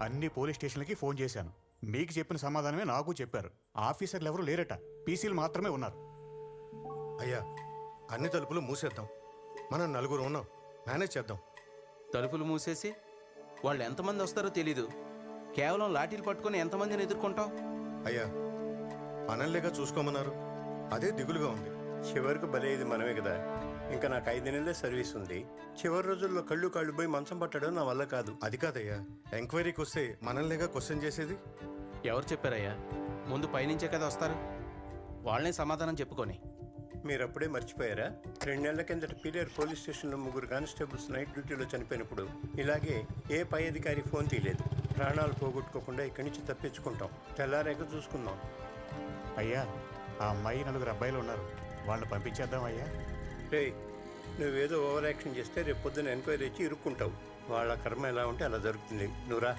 అన్ని police స్టేషన్లకి phone చేశాను. మీకు చెప్పిన సమాధానమే నాకు చెప్పారు. ఆఫీసర్లు ఎవరు లేరట, పీసీలు మాత్రమే ఉన్నారు. అయ్యా, అన్ని తలుపులు మూసేద్దాం. మనం నలుగురు ఉన్నాం, మేనేజ్ చేద్దాం. తలుపులు మూసేసి వాళ్ళు ఎంతమంది వస్తారో తెలీదు. కేవలం లాఠీలు పట్టుకొని ఎంతమందిని ఎదుర్కొంటాం? అయ్యా, పనులేగా చూసుకోమన్నారు, అదే దిగులుగా ఉంది. చివరికి బలేది మనమే కదా. ఇంకా నాకు 5 నెలలే సర్వీస్ ఉంది. చివరి రోజుల్లో కాళ్ళు పోయి మంచం పట్టడం నా వల్ల కాదు. అది కాదయ్యా, ఎంక్వైరీకి వస్తే మనల్నిగా క్వశ్చన్ చేసేది. ఎవరు చెప్పారయ్యా? ముందు పైనుంచే కదా వస్తారు, వాళ్ళనే సమాధానం చెప్పుకొని. మీరు అప్పుడే మర్చిపోయారా? 2 నెలల కిందట పీలేరు పోలీస్ స్టేషన్లో 3 కానిస్టేబుల్స్ నైట్ డ్యూటీలో చనిపోయినప్పుడు ఇలాగే ఏ పై అధికారి ఫోన్ తీయలేదు. ప్రాణాలు పోగొట్టుకోకుండా ఇక్కడి నుంచి తప్పించుకుంటాం. తెల్లారేక చూసుకుందాం. అయ్యా, ఆ అమ్మాయి 4 అబ్బాయిలు ఉన్నారు, వాళ్ళని పంపించేద్దాం అయ్యా. రే, నువ్వేదో ఓవర్ యాక్షన్ చేస్తే రేపు పొద్దున్న ఎంక్వైరీ వచ్చి ఇరుక్కుంటావు. వాళ్ళ కర్మ ఎలా ఉంటే అలా జరుగుతుంది. నువ్వురా.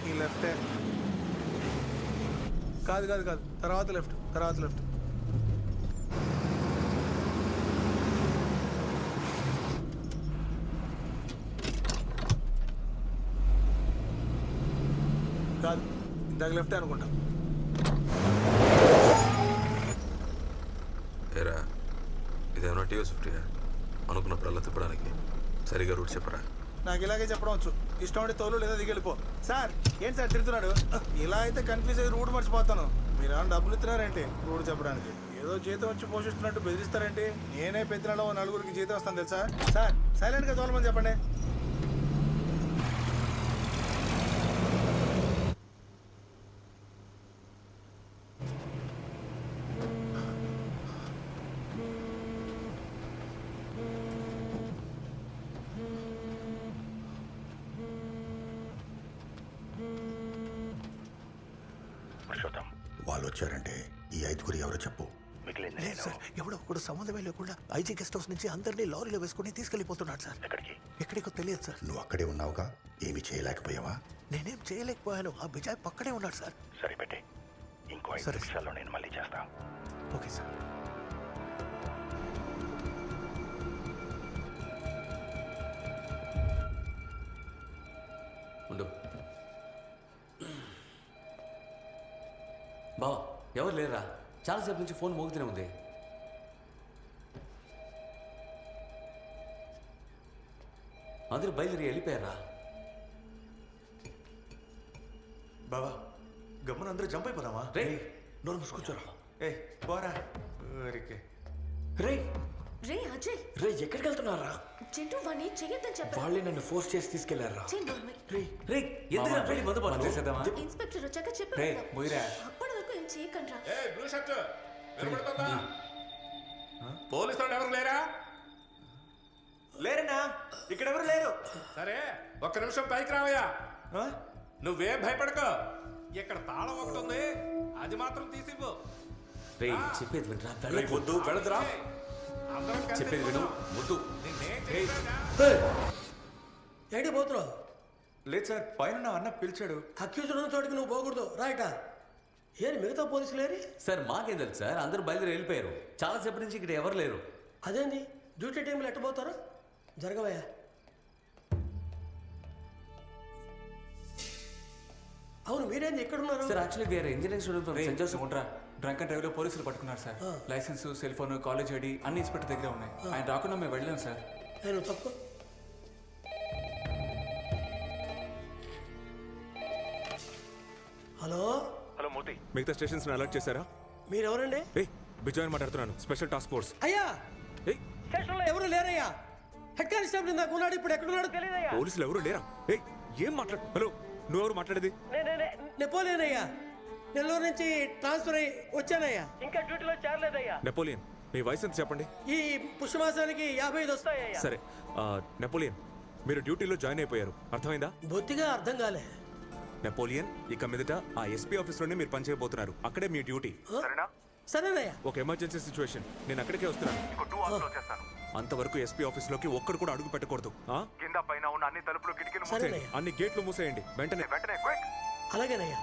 ఈ లెఫ్ట్ కాదు కాదు కాదు, తర్వాత లెఫ్ట్, తర్వాత లెఫ్ట్. కాదు, ఇందాక లెఫ్ట్ అనుకుంటా. ఏరా, ఇదేమన్నా టీఎస్50 అనుకున్నప్పుడల్లా తిప్పడానికి సరిగా రూట్ చెప్పరా? నాకు ఇలాగే చెప్పడం వచ్చు. ఇష్టం ఉంటే తోలు లేదా దిగెళ్ళిపో. సార్ ఏంటి సార్ తిడుతున్నాడు? ఇలా అయితే కన్ఫ్యూజ్ అయ్యి రూట్ మర్చిపోతాను. మీరు ఏమైనా డబ్బులు ఇస్తున్నారేంటి రూట్ చెప్పడానికి? ఏదో జీతం వచ్చి పోషిస్తున్నట్టు బెదిరిస్తారేంటి? నేనే పెద్ద నలుగురికి జీతం వస్తాను తెలుసా? సార్ సైలెంట్గా తోలమని చెప్పండి. వాళ్ళు వచ్చారంటే ఈ 5గురు ఎవరో చెప్పు. సార్, ఎవడో ఒకడు సంబంధమే లేకుండా ఐజీ గెస్ట్ హౌస్ నుంచి అందరినీ లారీలో వేసుకుని తీసుకెళ్లిపోతున్నాడు సార్. ఎక్కడికో తెలియదు సార్. నువ్వు అక్కడే ఉన్నావుగా, ఏమీ చేయలేకపోయావా? నేనేం చేయలేకపోయాను. ఆ బిజాయ్ పక్కనే ఉన్నాడు సార్. సరే పెట్టే, ఇంకో 5 నిమిషాల్లో నేను మళ్ళీ చేస్తాను. Okay sir. ఉండు బావా, ఎవరు లేరా? చాలాసేపు నుంచి ఫోన్ మోగుతూనే ఉంది. అందరూ బయలుదేరి వెళ్ళిపోయారా? బాబా, గమ్మున అందరూ జంప్ అయిపోదామా? రే, నోరు మూసుకొచ్చారా? ఏ పోరా ఊరికే. రే రే అజయ్, రే ఎక్కడికి వెళ్తున్నారా? చింటూ వాణ్ణి చెయ్యొద్దని చెప్పారు. వాళ్ళే నన్ను ఫోర్స్ చేసి తీసుకెళ్లారా? రే రే ఎందుకు వెళ్ళి మందు పట్టు చేసేద్దామా? ఇన్స్పెక్టర్ వచ్చాక చెప్పారు. అప్పటి వరకు ఏం చేయకండి. పోలీసు వాళ్ళు ఎవరు లేరా? లేరన్నా, ఇక్కడ ఎవరు లేరు. సరే, ఒక్క నిమిషం పైకి రావయ్యా. నువ్వేం భయపడకో, ఇక్కడ తాళం ఒకటి ఉంది, అది మాత్రం తీసివ్వు. రే చెప్పేది వినరా? వద్దు, వెళదురా. చెప్పేది విను, వద్దు. ఏంటి పోతున్నావు? లేదు సార్, పైన అన్న పిలిచాడు. అక్యూజ్డ్ ఉన్న చోటికి నువ్వు పోకూడదు, రైటా? ఏరి మిగతా పోలీసులు లేరి? సార్ మాకేం తెలుసు సార్, అందరూ బయలుదేరి వెళ్ళిపోయారు. చాలాసేపు నుంచి ఇక్కడ ఎవరు లేరు. అదేంది, డ్యూటీ టైంలో ఎట్టబోతారు? జరగవయ్యా. అవును, మీరేంది ఎక్కడున్నారు? సార్ యాక్చువల్లీ వేరే engineering student from saint Joseph. Drunk and drive లో పోలీసులు పట్టుకున్నారు సార్. License, cell phone, college ID అన్ని ఇన్స్పెక్టర్ దగ్గర ఉన్నాయి. ఆయన రాకుండా మేము వెళ్ళాం సార్. నేను తప్పు. హలో హలో మూర్తి, మిగతా స్టేషన్స్ అలర్ట్ చేశారా? మీరెవరండి? బిజాయ్ మాట్లాడుతున్నాను, స్పెషల్ టాస్క్ ఫోర్స్. అయ్యా, స్టేషన్లో ఎవరు లేరయ్యా. హెడ్ కానిస్టేబుల్ ఇందాక ఉన్నాడు, ఇప్పుడు ఎక్కడున్నాడు తెలియదయ్యా. పోలీసులు ఎవరు లేరా? ఏం మాట్లాడు? హలో, నువ్వెవరు మాట్లాడేది? నెపోలియన్ అయ్యా, నెల్లూరు నుంచి ట్రాన్స్ఫర్ అయ్యి వచ్చానయ్యా. ఇంకా డ్యూటీలో చేరలేదయ్యా. నెపోలియన్, మీ వయసు ఎంత చెప్పండి? ఈ పుష్యమాసానికి 55 వస్తాయ్యా. సరే, నెపోలియన్, మీరు డ్యూటీలో జాయిన్ అయిపోయారు, అర్థమైందా? బొత్తిగా అర్థం కాలే. నెపోలియన్, ఇక మీదట ఆ ఎస్పీ ఆఫీస్ లోనే మీరు పనిచేయబోతున్నారు. అక్కడే మీ డ్యూటీ. సరేనయ్యా. ఒక ఎమర్జెన్సీ సిచ్యువేషన్, నేను అక్కడికే వస్తున్నాను. అంతవరకు ఎస్పీ ఆఫీస్ లోకి ఒక్కడు కూడా అడుగు పెట్టకూడదు. కింద పైన ఉన్న అన్ని తలుపులు కిటికీలు మూసేయండి, అన్ని గేట్లు మూసేయండి వెంటనే. అలాగేనయ్యా.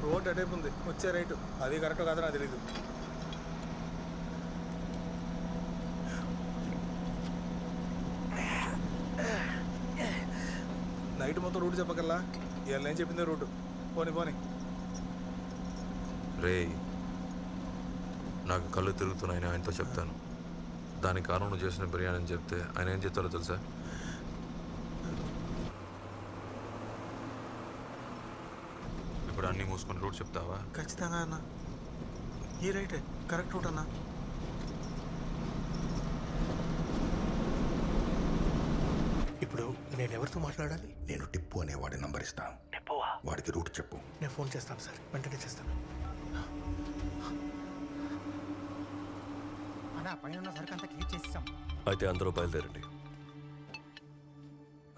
రోడ్ అటేపు ఉంది, వచ్చే రైటు. అది కరెక్ట్ కాదు నాకు తెలీదు. నైట్ మొత్తం రూట్ చెప్పగలరా? ఇవాళ ఏం చెప్పిందో రూటు. పోనీ పోనీ. రే, నాకు కళ్ళు తిరుగుతున్నాయని ఆయనతో చెప్తాను. దానికి కారణం నువ్వు చేసిన బిర్యానీ అని చెప్తే ఆయన ఏం చెప్తారో తెలుసా? ఇప్పుడు అన్నీ మూసుకొని రూట్ చెప్తావా? ఖచ్చితంగా అన్న, ఈ రైటే కరెక్ట్ రూట్ అన్నా. ఇప్పుడు నేను ఎవరితో మాట్లాడాలి? నేను టిప్పు అనే వాడి నంబర్ ఇస్తాను. వాడికి రూట్ చెప్పు. నేను ఫోన్ చేస్తాను సార్, వెంటనే చేస్తాను. అయితే అందరూ బయలుదేరండి.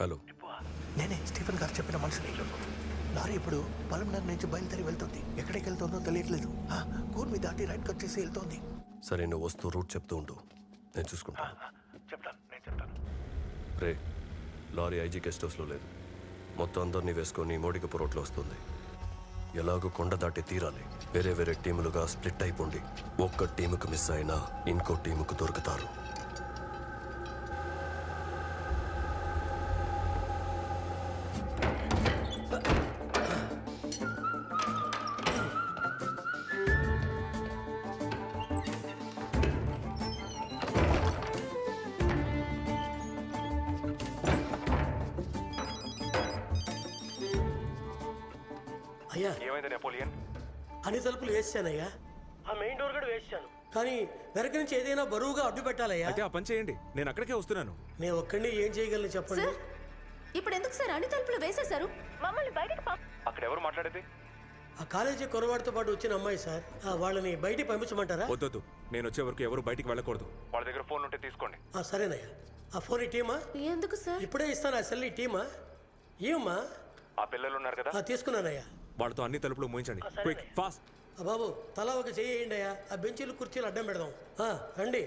హలో, నేనే స్టీఫెన్ గారు చెప్పిన మనిషిని. లారీ ఇప్పుడు పలంనగర్ నుంచి బయలుదేరి వెళ్తుంది. ఎక్కడికి వెళ్తుందో తెలియట్లేదు. కూర్మి దాటి రైట్ కట్ చేసి వెళ్తోంది. సరే, నువ్వు వస్తూ రూట్ చెప్తూ ఉండు, నేను చూసుకుంటాను. చెప్తాను. రే, లారీ ఐజీ గెస్ట్ హౌస్లో లేదు. మొత్తం అందరినీ వేసుకొని మోడికపు రోడ్లో వస్తుంది. ఎలాగో కొండ దాటి తీరాలి. వేరే వేరే టీములుగా స్ప్లిట్ అయిపోండి. ఒక్క టీముకు మిస్ అయినా ఇంకో టీముకు దొరుకుతారు. అయ్యా, ఏమైంది నెపోలియన్? అన్ని తలుపులు వేసానయ్యా. ఆ మెయిన్ డోర్ కూడా వేసాను. కానీ వెనక నుంచి ఏదైనా బరువుగా అడ్డు పెట్టాలయ్యా. అయితే ఆ పని చేయండి, నేను అక్కడికే వస్తున్నాను. నేను ఒక్కడిని ఏం చేయగలను చెప్పండి. ఇప్పుడు ఎందుకు సార్ అన్ని తలుపులు వేసేశారు? మమ్మల్ని బయటకు అక్కడ ఎవరు మాట్లాడేది? ఆ కాలేజీ కురవాడితో పాటు వచ్చిన అమ్మాయి సార్. వాళ్ళని బయటికి పంపించమంటారా? వద్దొద్దు, నేను వచ్చే వరకు ఎవరు బయటికి వెళ్ళకూడదు. వాళ్ళ దగ్గర ఫోన్ ఉంటే తీసుకోండి. సరేనయ్యా. ఆ ఫోన్ ఈ టీమా? ఎందుకు సార్? ఇప్పుడే ఇస్తాను. ఆ సెల్ ఈ టీమా? ఏమమ్మా? ఆ పిల్లలు ఉన్నారు కదా, తీసుకున్నానయ్యా. వాళ్ళతో అన్ని తలుపులు మూయించండి. Quick, fast. బాబు, తలా ఒక చెయ్యండి అయ్యా. ఆ బెంచీలు కుర్చీలు అడ్డం పెడదాం. రండి.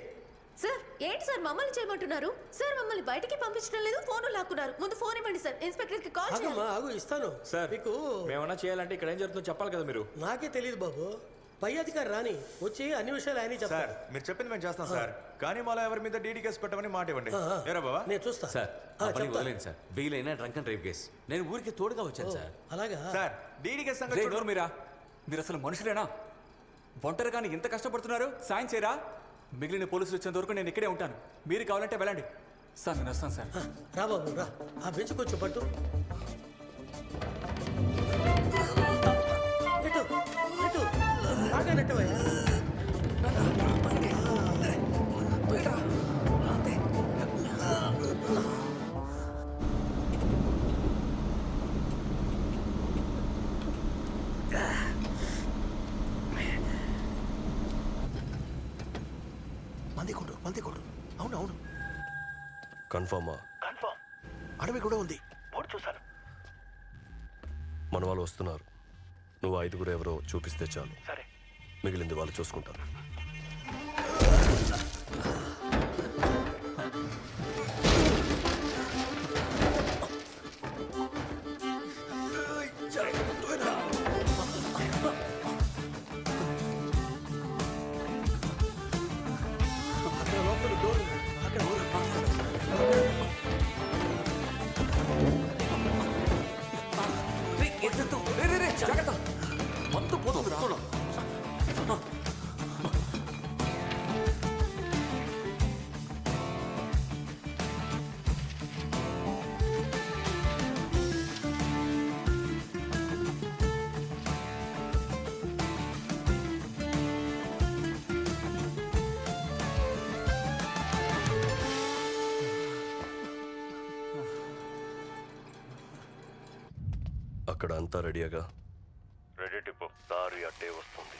సార్, ఏంటి సార్ మమ్మల్ని చేయమంటున్నారు? సార్ మమ్మల్ని బయటికి పంపించడం లేదు, ఫోన్ లాక్కున్నారు. ముందు ఫోన్ ఇవ్వండి సార్, ఇన్స్పెక్టర్ కి కాల్ చేయాలి. ఆగు, ఇస్తాను సార్. మీకు మేమన్నా చేయాలంటే ఇక్కడ ఏం జరుగుతుందో చెప్పాలి కదా మీరు. నాకే తెలియదు బాబు. పై అధికారి రాని వచ్చి అన్ని విషయాలు ఆయన చెప్తారు. మీరు చెప్పింది మేము చేస్తాం సార్, కానీ మళ్ళీ ఎవరి మీద డీడీ కేసు పెట్టమని మాట ఇవ్వండి. ఏరా బాబా? నేను చూస్తా సార్. వదిలేండి సార్, బెయిల్ అయినా డ్రంక్ అండ్ డ్రైవ్ కేసు. నేను ఊరికి తోడుగా వచ్చాను సార్. అలాగా సార్, డీడీ కేసు సంగతి మీరు అసలు మనుషులేనా? ఒంటరి కానీ ఇంత కష్టపడుతున్నారు, సాయం చేయరా? మిగిలిన పోలీసులు వచ్చేంత వరకు నేను ఇక్కడే ఉంటాను. మీరు కావాలంటే వెళ్ళండి సార్, నేను వస్తాను సార్. రా బాబు, రా. ఆ బెంచ్ కొంచెం పట్టు. బాగా నెట్టవయ్యా. మందికొండు. అవును. కన్ఫర్మా? అడవి కూడా ఉంది. చూసాను. మన వాళ్ళు వస్తున్నారు. నువ్వు 5 ఎవరో చూపిస్తే చాలు. సరే. మిగిలింది వాళ్ళు చూసుకుంటారు. అక్కడ లోపల డోర్ ఉంది. అక్కడ జాగ్రత్త, మందు పోతుందిరా. అక్కడ అంతా రెడీగా రెడీ టిప్పు దారి అట్టే వస్తుంది